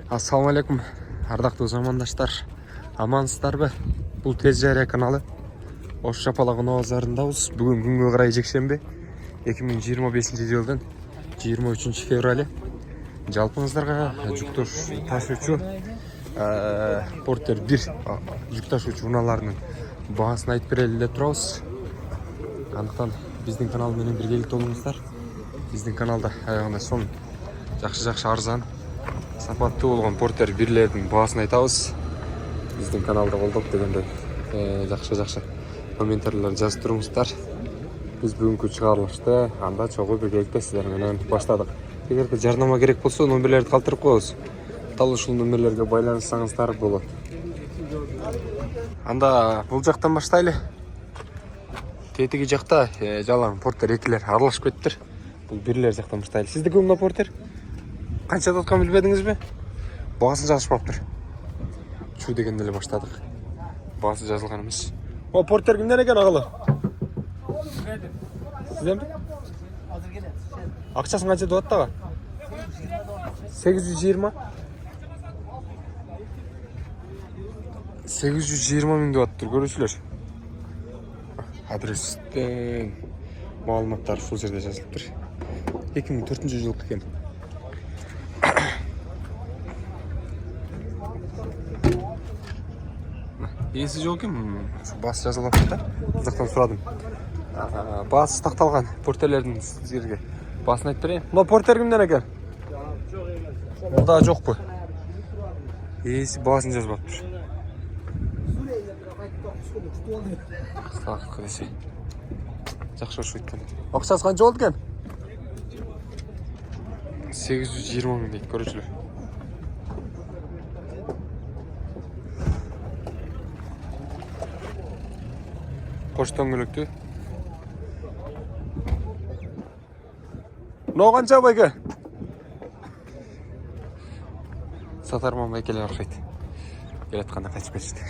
Ассалаумалейкум, ардактуу замандаштар. Амансыздарбы? Бул Тез Жарыя каналы. Ош Жапалагын базарындабыз. Бүгүн күнгө карай жекшемби 2025-жылдын 23 февралы. Жалпыңыздарга жүк ташуучу Портер 1 жүк ташуучу унааларынын баасын айтып берели деп турабыз. Андыктан биздин канал менен биргеликте болуңуздар. Биздин каналда аягында сонун жакшы арзан сапаттуу болгон Портер 1лердин баасын айтабыз. Биздин каналды колдоп дегенде жакшы комментарийлер жазып туруңуздар. Биз бүгүнкү чыгарылышты анда чогуу биргеликте сиздер менен баштадык. Эгерде жарнама керек болсо номерлерди калтырып коебуз. Дал ушул номерлерге байланыссаңыздар болот. Анда бул жактан баштайлы. Тетиги жакта жалаң Портер 2лер аралашып кеттир. Бул 1лер жактан баштайлы. Сиздики мына Портер канча аткан билбедиңизби? Баасын жазышпаптыр. Чу дегенде эле баштадык. Баасы жазылган эмес. О, Портер кимден экен агалы? Сизденби? Азыр келет. Акчасын канча деп аттага? 820. 820 миң деп аттыр, көрүүчүлөр. Адрестен маалыматтар ушул жерде жазылыптыр. 2004-жылкы экен. Ээси жок экен. Баасы жазылып атат да. Жактан сурадым. Баасы такталган Портерлердин сизге баасын айтып берейин. Мына Портер кимден экен? Жок эмес. Мында жокпу? Ээси баасын жазбаптыр. Так, кырысы. Жакшы ошо экен. Акчасы канча болду экен? 820 миң дейт, көрүүчүлөр. Коштон көлөктү. Но канча байке? Сатарман байкелер окшойт. Келатканда качып кетишти.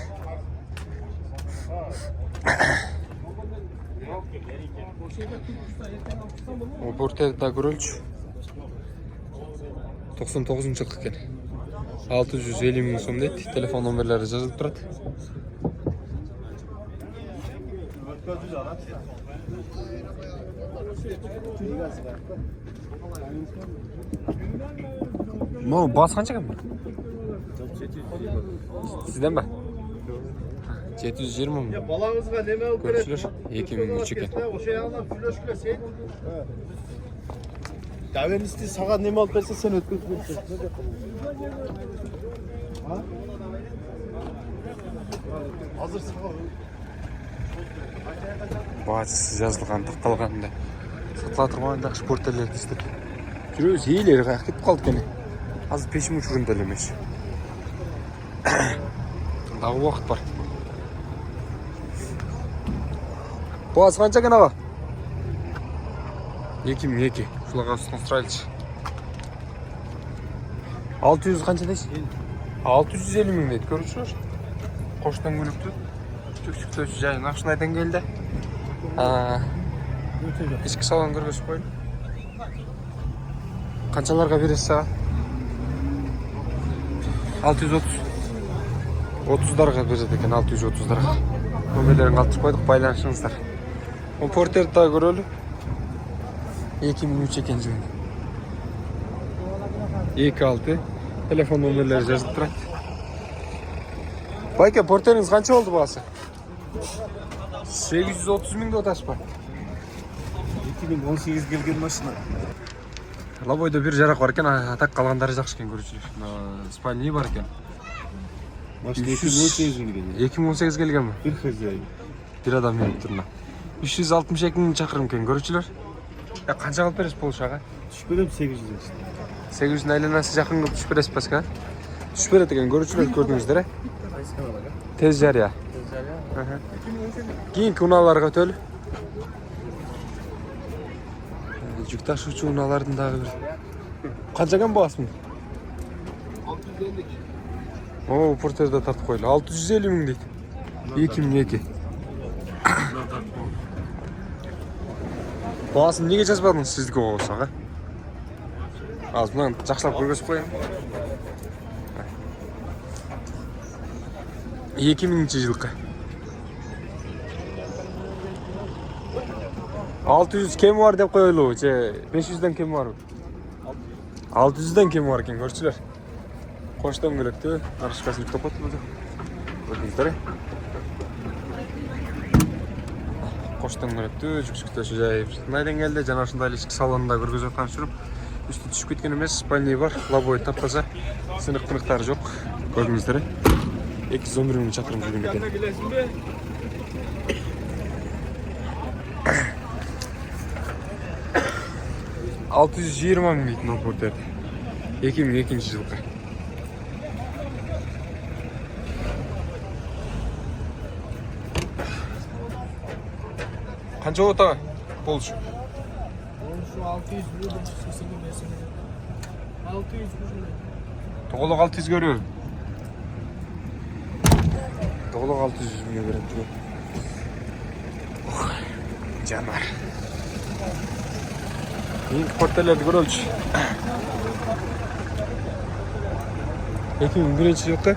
О, Портерда көрөлчү. 99-жылкы экен. 650 миң сом дейт. Телефон номерлери жазылып турат. Mo, баасы канча экен? 720. Сизден ба? 720 миң. Балаңызга неме алып берет? 2003 экен. Ошо ягынан сүйлөшкүлө сен. Давенисти сага неме алып берсе сен өткөзүп бересиң. Азыр сага Баасы жазылган, такталганда сатыла турган жакшы Портерлерди издеп. Жүрөбүз ээлери каяка кетип калды экен. Азыр пешим учурунда эле эмес. Дагы убакыт бар. Баасы канча экен ага? 2002. Ушуларга устроилчу. 600 канча дейсиз? 650 миң дейт, көрүүчүлөр. Коштон көлүктү. Түкчүктөөчү жай машина деңгээлде. Ички салон көргөзүп коелу. Канчаларга бересиз ага? 630. 30дарга берет экен, 630дарга. Номерлерин калтырып койдук, байланышыңыздар. Бул Портерди да көрөлү. 2003 экен жылы. 26. Телефон номерлери жазылып турат. Байке, Портериңиз канча болду баасы? 830 миң деп атасызбы? 2018 келген машина. Лабойдо бир жарак бар экен, атак калгандары жакшы экен, көрүүчүлөр. Спальни бар экен. Машина 2018 келген. 2018 келгенби? Бир хозяин. Бир адам менен турна. 362 миң чакырым экен, көрүүчүлөр. Канча кылып бересиз болушу ага? Түшүп берем 800 жаш. 800 айланасы жакын кылып түшүп бересиз баска? Түшүп берет экен, көрүүчүлөр, көрдүңүздөр, Тез Жарыя. Кийинки унааларга өтөлү. Жүк ташуучу унаалардын дагы бир. Канча экен баасы? 650. О, Портерде тартып койлу. 650 миң дейт. 2002. Баасын неге жазбадыңыз сиздики болсо ага? Азыр мынаны жакшылап көргөзүп коеюн. 2000-жылкы. 600 кем бар деп коелу, же 500ден кем барбы? 600ден кем бар экен, көрчүлөр. Кош дөңгөлөктүү, арышкасылык топот болду. Көрдүңүздөр. Кош дөңгөлөктүү, жүксүктөшү жай мындай деңгээлде, жана ушундай эле ички салонунда көргөзүп аткан жүрүп, үстү түшүп кеткен эмес, спальный бар, лобой таптаза, сынык-пыныктары жок. Көрдүңүздөр. 211 миң чакырым жүргөн экен. 620 миң дейтін Нопортер. 2002 жылғы. Қанша ота болуш? Şu 600 lira sesini mesela. 600 lira. To'g'liq 600 görüyorum. To'g'liq 600 mingga beradi. Canar. İlk portrelerdi görülç. 2001 yılda.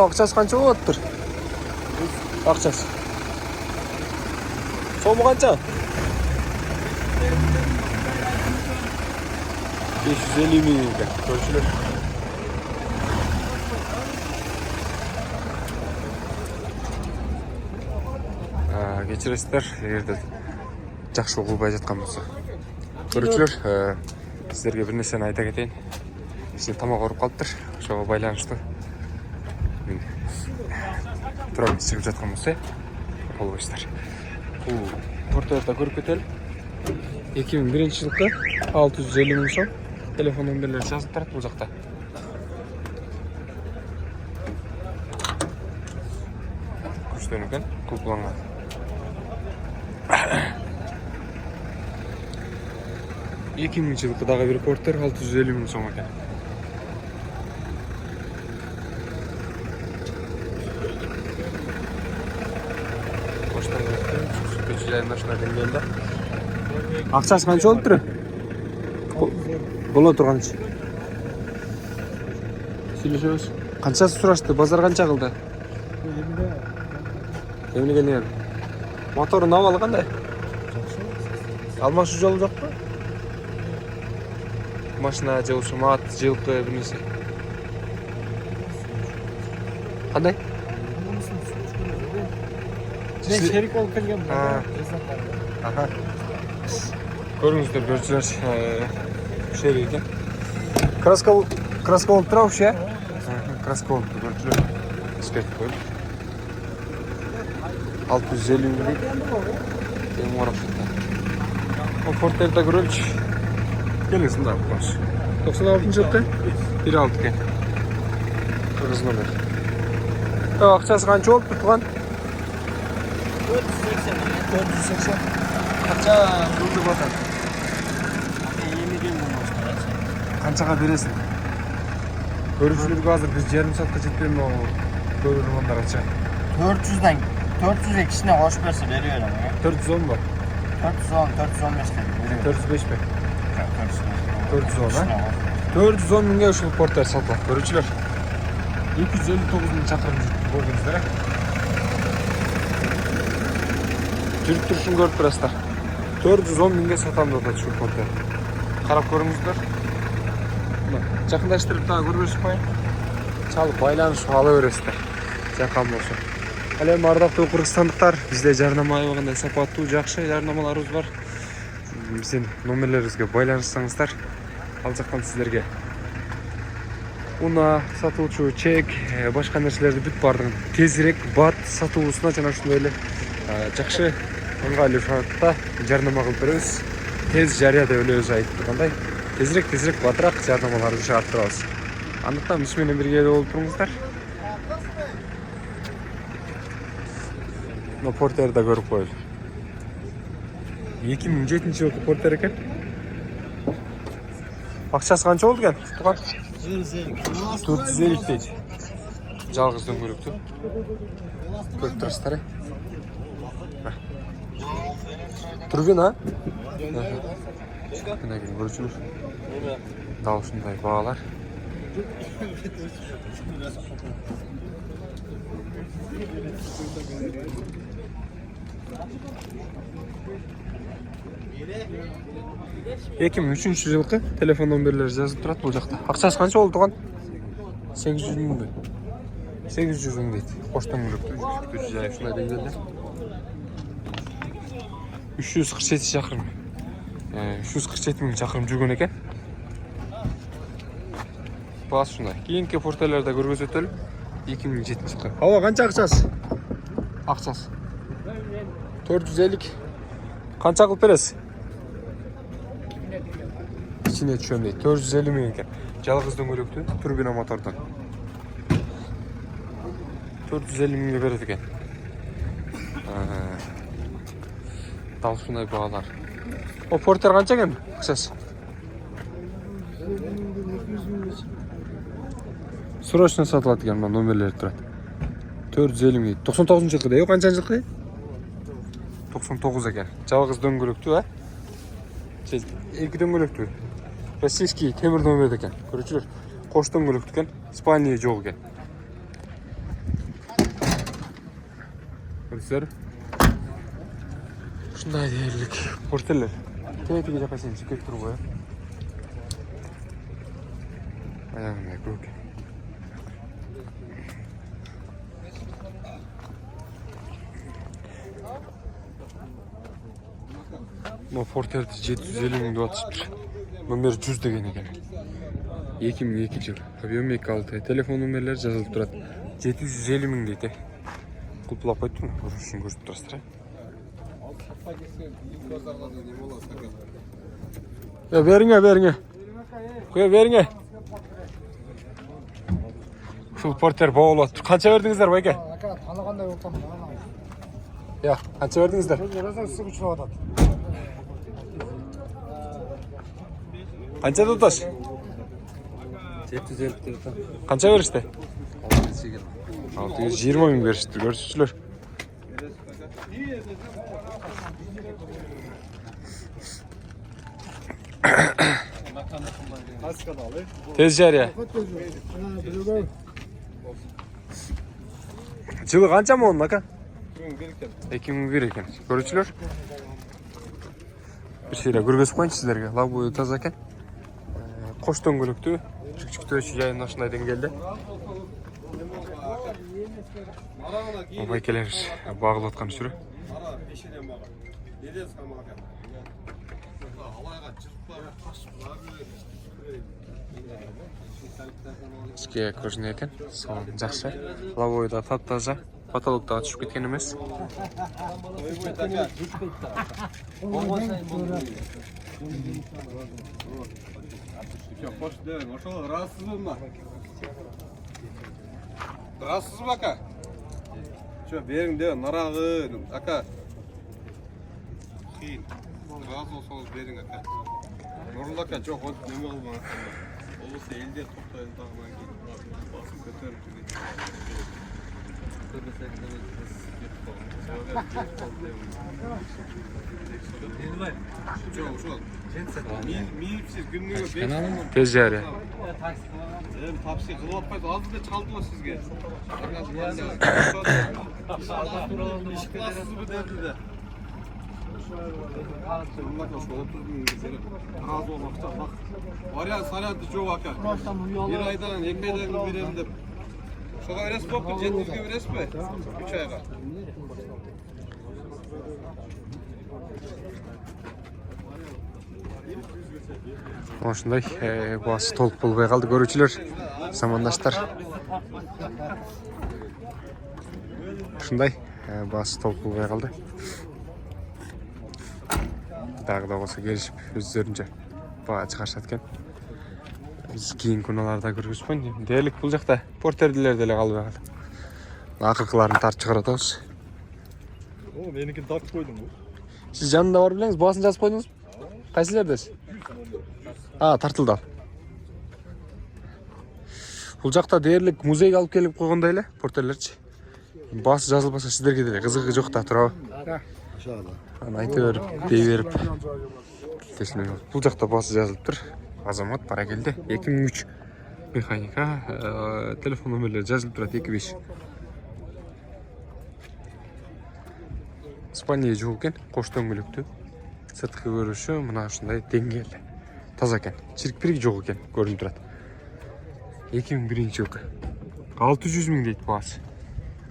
Akçası qancha bo'lyaptir? Akçası. So'mi qancha? 550 ming ekan. Ko'rchilar. Kechirasizlar, yerda жақсы o'qilmay жатқан болса. Көрүүчүлөр, сіздерге бір нәрсені айта кетейін. Іште тамақ ауырып қалыптыр. Ошоға байланыштуу. Мен турак шығып жатқан болса, болбойсуздар. Бул портерде көрүп кетели. 2001 жылкы 650 миң сом. Телефон номерлери жазып турат бул жакта. Күчтөн экен, кулпуланган. 2000 жылкыдагы бир портер 650 миң сом экен. Коштон көчүлөр машина деңгээлде. Акчасы канча болуптур? Боло турганчы. Сүйлөшөбүз. Канчасы сурашты? Базар канча кылды? Эмне келген? Мотору навалы кандай? Алмашы жолу жокпу? Машина же ат, жылкы бир нерсе. Кандай? Ne şerik olup kelgen bu. Aha. Көрүңүздөр, көрчүлөр, шерик экен. Краска болуп турабы ушу, э? Краска болуп тур, көрчүлөр. Спирт коюп. 650 миң. Эң марап жатты. О, портерде көрөлчү. Келиңиз мында кош. 96 жылкы 1.6 экен. Кыргыз номер. Акчасы канча болуп турган? 480. Канча кылды батат? 20 gün bulmuşlar. Канчага бересиң? Көрүүчүлөргө азыр биз жарым саатка жетпейм о көрөрмандарга. 400'den 400'e kişine hoş verse veriyorum ya. 410 mu? 410, 415 dedi. Veriyorum. 405 mi? 410 ha? 410 mingga ушул портер сатылат. Көрүүчүлөр. 259 миң чакырым жүрүп көрдүңүздөр. Жүрүп турушун көрүп турасыздар. 410 миңге сатам деп атат ушул портер. Карап көрүңүздөр. Жакындаштырып дагы көргөзүп коеюн. Чалып байланышып ала бересиздер. Жакан болсо. Ал эми ардактуу кыргызстандыктар, бизде жарнама аябагандай сапаттуу, жакшы жарнамаларыбыз бар. Биздин номерлерибизге байланышсаңыздар, ал жактан сиздерге уна сатуучу, чек, башка нерселерди бүт бардыгын тезирээк бат сатуусуна жана ушундай эле жакшы ыңгайлуу шартта жарнама кылып беребиз. Тез жарыя деп эле өзү айтып тургандай, тезирээк батыраак жарнамаларды чыгарттырабыз. Андыктан биз менен бирге болуп туруңуздар. Но портерде көрүп коелу. 2007 жылкы портер экен. Акчасы канча болду экен? Туган 450 дейт. Жалгыз дөңгөлөктү. Көрүп турасыздар. Тургун, а? Mine келin көрчүлөр. Дал ушундай баалар. Эки миң үчүнчү жылкы телефон номерлери жазылып турат бул жакта. Акчасы канча болду туган? 800 миңби? 800 миң дейт. Коштон мүлөктү жай ушундай деңгээлде. 347 чакырым. 347 миң чакырым жүргөн экен. Баас ушундай. Кийинки портерлерде көргөзөтөлү. 2007 жылкы. Ала канча акчасы? Акчасы 450. Канча кылып бересиз? İçine düşüyorum değil. 450 milyon eкен. Жалгыз дөңгөлөктү, турбина мотордон. 450 миңге берет экен. Дал ушундай баалар. О портер канча экен? Акчасы? Срочно сатылат экен, мына номерлери турат. 450 миң. 99 жылкы дейби, канчанчы жылкы? 99 экен. Жалгыз дөңгөлөктү, а? Эки дөңгөлөктү. Российский темир номер екен. Көрүчүлөр. Кош дөңгөлөктү экен. Испания жок экен. Көрүсүздөр. Ушундай дээрлик портерлер. Тетиги жака чейин чекеп турбу, э. Аягында көк. Но портерди 750 миң деп атышыптыр. Номер 100 деген екен. 2002 жыл. Объем 2.6. Телефон номерлери жазылып турат. 750 миң дейт. Кулпулап койдум. Көрүшүн көрүп турасыздар. Бериңе. Кое бериңе. Ушул портер боолот. Канча бердиңиздер байке? Ака, танагандай болсам. Я, канча бердиңиздер? Сиз үчүн атат. Канча туташ? 750 деп атам. Канча беришти? 620 миң беришти, көрсүңүздөр. Тез жария. Жылы канча монун ака? 2001 экен. Көрүүчүлөр. Бир шере көргөзүп коеюнчу сиздерге. Лабою таза экен. Кош дөңгөлөктүү, жүкчүктөөчү жайын ушундай деңгээлде. Байкелер багылып аткан үшүрү. Ичке көрүнөт экен. Салон жакшы. Лабою да таптаза. Потолок да түшүп кеткен эмес. Hoş geldin. Hoş olduk. Rahatsız olma. Rahatsız mı aka? Şu verin de naragı aka. Xiin. Razı olsanız verin aka. Nurul aka çok hoş neme olmaz. Olursa elde toktayın dağına gidip basıp götürüp Tez жария. Tapsi kılıp koydu. Az da çaldılar sizge. İşkılasız bu derdi de. Bunlar da şu 30 bin lira razı olmakta bak. Var ya saladı çok akar. Bir aydan, 2 aydan verelim de. Şoğa öres bok, cennetge öres mi? 3 ayga. Ошондой баасы толук болбой калды көрүүчүлөр, замандаштар. Ушундай баасы толук болбой калды. Дагы да болсо келишип өздөрүнчө баа чыгарышат экен. Биз кийинки унааларда көргөзүп коеюн. Дээрлик бул жакта портердилер деле калбай калды. Акыркыларын тартып чыгарып атабыз. О, меникini тартып койдум бу. Сиз жанында бар белеңиз, баасын жазып койдуңузбу? Кайсы жердесиз? Тартылды. Бул жакта дээрлик музейге алып келип койгондой эле портерлерчи. Баасы жазылбаса сиздерге деле кызыгы жок да турабы? İnşallah. Аны айта берип, дей берип. Тесілмей. Бұл жақта басы жазылып тұр. Азамат Баракелді 2003 механика. Телефон номерлері жазылып тұрады 25. Спальня жоқ екен, қош дөңгелектүү. Сыртқы көрініші мына ушундай деңгээлі. Таза екен. Чирикпирик жоқ екен, көрініп тұрады. 2001 жылғы. 600 мың дейді бағасы.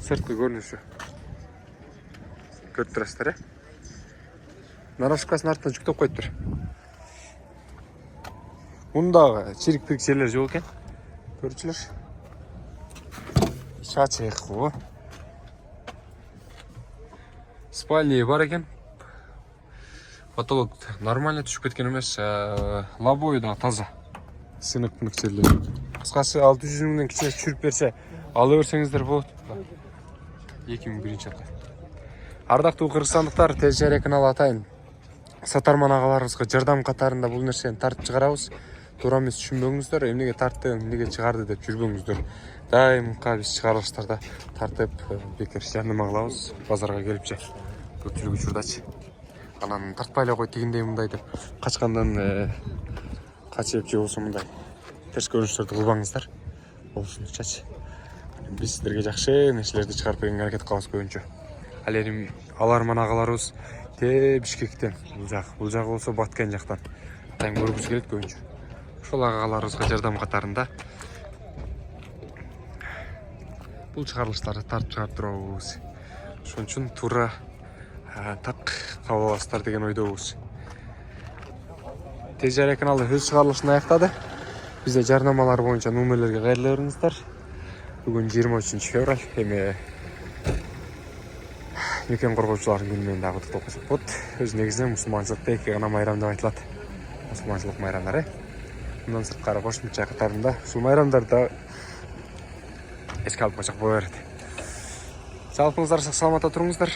Сыртқы көрініші. Көріп тұрасыздар, Нарошкасын артынан жүктеп қойып тұр. Мұндағы чирик-пирик жерлер жоқ екен. Көрушілер. Шачық қой. Спальня бар екен. Потолок нормально түшіп кеткен емес. Лобойы да таза. Сынық жерлер. Қысқасы 600 мыңнан кішкене түшіріп берсе, ала берсеңіздер болады. 2001 жылғы. Ардақты қырғызстандықтар, тез жария каналы атайын. Сатарман ағаларыңызға жардам қатарында бұл нәрсені тартып шығарабыз. Тура емес түшінбеңіздер, эмнеге тартты, эмнеге шығарды деп жүрбеңіздер. Дайымға біз шығарылыштарда тартып бекер жарнама қылабыз. Базарға келіп же. Көпчілігі жүрдачы. Анан тартпайлы қой дегендей мындай деп қачқандан қачып же болса мындай теріс көрініштерді қылбаңыздар. Болсын чачы. Біз сіздерге жақсы нәрселерді шығарып берген әрекет қылабыз көбінше. Әлерім аларман ағаларыбыз те Бишкектен бұл жағы болса Баткен жақтан тайм көргісі келеді көбінше. Шол ағаларыбызға жардам қатарында бұл шығарылыштарды тартып шығарып тұрабыз. Шон үшін тура тақ қабыл аласыздар деген ойдабыз. Тез жария каналы өз шығарылышын аяқтады. Бізде жарнамалар бойынша номерлерге қайырлы беріңіздер. Бүгін 23 февраль, еме мекен қорғаушылардың күнімен дағы құттықтап қойсақ болады. Өз негізінен мұсылманшылықта екі ғана майрам деп айтылады. Мұсылманшылық майрамдары. Мұнан сыртқары қошымша қатарында сол майрамдарда еске алып қойсақ бола береді. Жалпыңыздар сақ саламатта тұрыңыздар.